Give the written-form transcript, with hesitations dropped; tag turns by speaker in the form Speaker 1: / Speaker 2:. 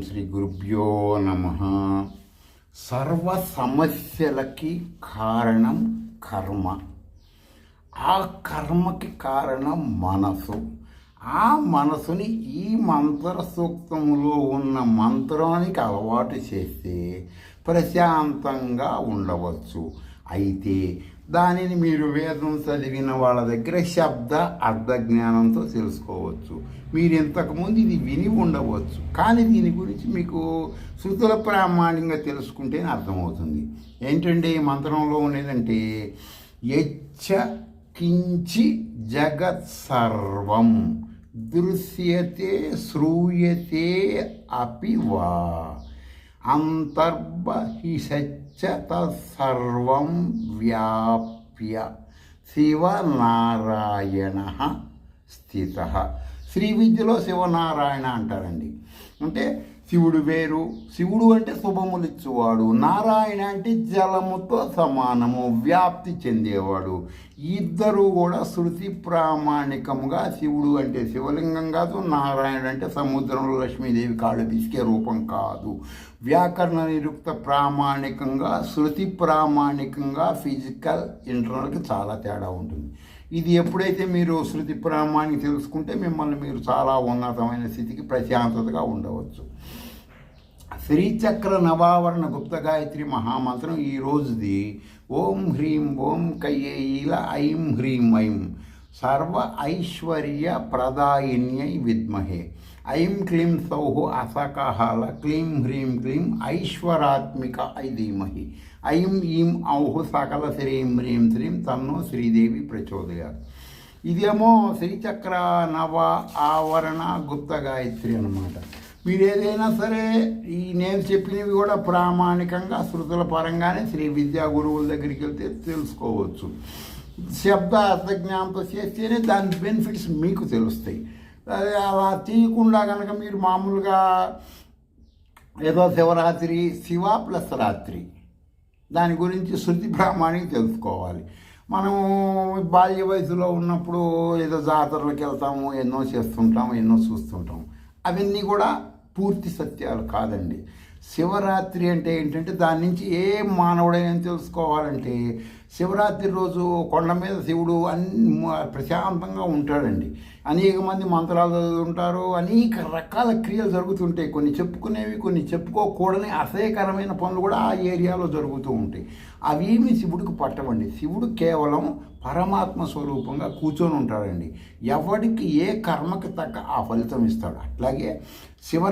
Speaker 1: శ్రీ గురుభ్యో నమ. సర్వ సమస్యలకి కారణం కర్మ. ఆ కర్మకి కారణం మనసు. ఆ మనసుని ఈ మంత్ర సూక్తములో ఉన్న మంత్రానికి అలవాటు చేస్తే ప్రశాంతంగా ఉండవచ్చు. అయితే దానిని మీరు వేదం చదివిన వాళ్ళ దగ్గర శబ్ద అర్థజ్ఞానంతో తెలుసుకోవచ్చు. మీరు ఇంతకుముందు ఇది విని ఉండవచ్చు, కానీ దీని గురించి మీకు శృతుల ప్రామాణికంగా తెలుసుకుంటేనే అర్థమవుతుంది. ఏంటంటే ఈ మంత్రంలో ఉండేదంటే యచ్చ కించి జగత్ సర్వం దృశ్యతే శ్రూయతే అపి వా అంతర్బహిషచ్చ తత్సర్వం వ్యాప్య శివనారాయణ స్థిత. శ్రీ విద్యలో శివనారాయణ అంటారండి. అంటే శివుడు వేరు. శివుడు అంటే శుభములిచ్చువాడు, నారాయణ అంటే జలముతో సమానము, వ్యాప్తి చెందేవాడు. ఇద్దరు కూడా శృతి ప్రామాణికముగా శివుడు అంటే శివలింగం కాదు, నారాయణుడు అంటే సముద్రంలో లక్ష్మీదేవి కాళ్ళు పిసికే రూపం కాదు. వ్యాకరణ నిరుక్త ప్రామాణికంగా, శృతి ప్రామాణికంగా ఫిజికల్ ఇంటర్నల్కి చాలా తేడా ఉంటుంది. ఇది ఎప్పుడైతే మీరు శృతి ప్రామాణిక తెలుసుకుంటే మిమ్మల్ని మీరు చాలా ఉన్నతమైన స్థితికి ప్రశాంతతగా ఉండవచ్చు. శ్రీచక్ర నవావరణ గుప్త గాయత్రి మహామంత్రం ఈ రోజుది ఓం హ్రీం ఓం కయ్యేయిల ఐం హ్రీం ఐం సర్వ ఐశ్వర్య ప్రదాయిన్యై విద్మహే ఐం క్లీం సౌః అసకహాల క్లీం హ్రీం క్లీం ఐశ్వరాత్మిక ధీమహి ఐం ఈం ఔః సకల శ్రీం హ్రీం శ్రీం తన్నో శ్రీదేవి ప్రచోదయాత్. ఇదేమో శ్రీచక్ర నవ ఆవరణ గుప్త గాయత్రి అన్నమాట. మీరు ఏదైనా సరే ఈ నేను చెప్పినవి కూడా ప్రామాణికంగా శృతుల పరంగానే శ్రీ విద్యా గురువుల దగ్గరికి వెళ్తే తెలుసుకోవచ్చు. శబ్ద అర్థజ్ఞానంతో చేస్తేనే దాని బెనిఫిట్స్ మీకు తెలుస్తాయి. అలా తీయకుండా కనుక మీరు మామూలుగా ఏదో శివరాత్రి శివ ప్లస్ రాత్రి దాని గురించి శృతి ప్రామాణిక తెలుసుకోవాలి. మనము బాల్య వయసులో ఉన్నప్పుడు ఏదో జాతరలకు వెళ్తాము, ఎన్నో చేస్తుంటాము, ఎన్నో చూస్తుంటాము. అవన్నీ కూడా పూర్తి సత్యాలు కాదండి. శివరాత్రి అంటే ఏంటంటే దాని నుంచి ఏ మానవుడైనా తెలుసుకోవాలంటే శివరాత్రి రోజు కొండ మీద శివుడు ప్రశాంతంగా ఉంటాడండి. అనేక మంది మంత్రాలు చదువుతుంటారు, అనేక రకాల క్రియలు జరుగుతుంటాయి. కొన్ని చెప్పుకునేవి, కొన్ని చెప్పుకోకూడని అసహ్యకరమైన పనులు కూడా ఆ ఏరియాలో జరుగుతూ ఉంటాయి. అవేమి శివుడికి పట్టవండి. శివుడు కేవలం పరమాత్మ స్వరూపంగా కూర్చొని ఉంటాడండి. ఎవరికి ఏ కర్మకి తగ్గ ఆ ఫలితం ఇస్తాడు. అట్లాగే శివ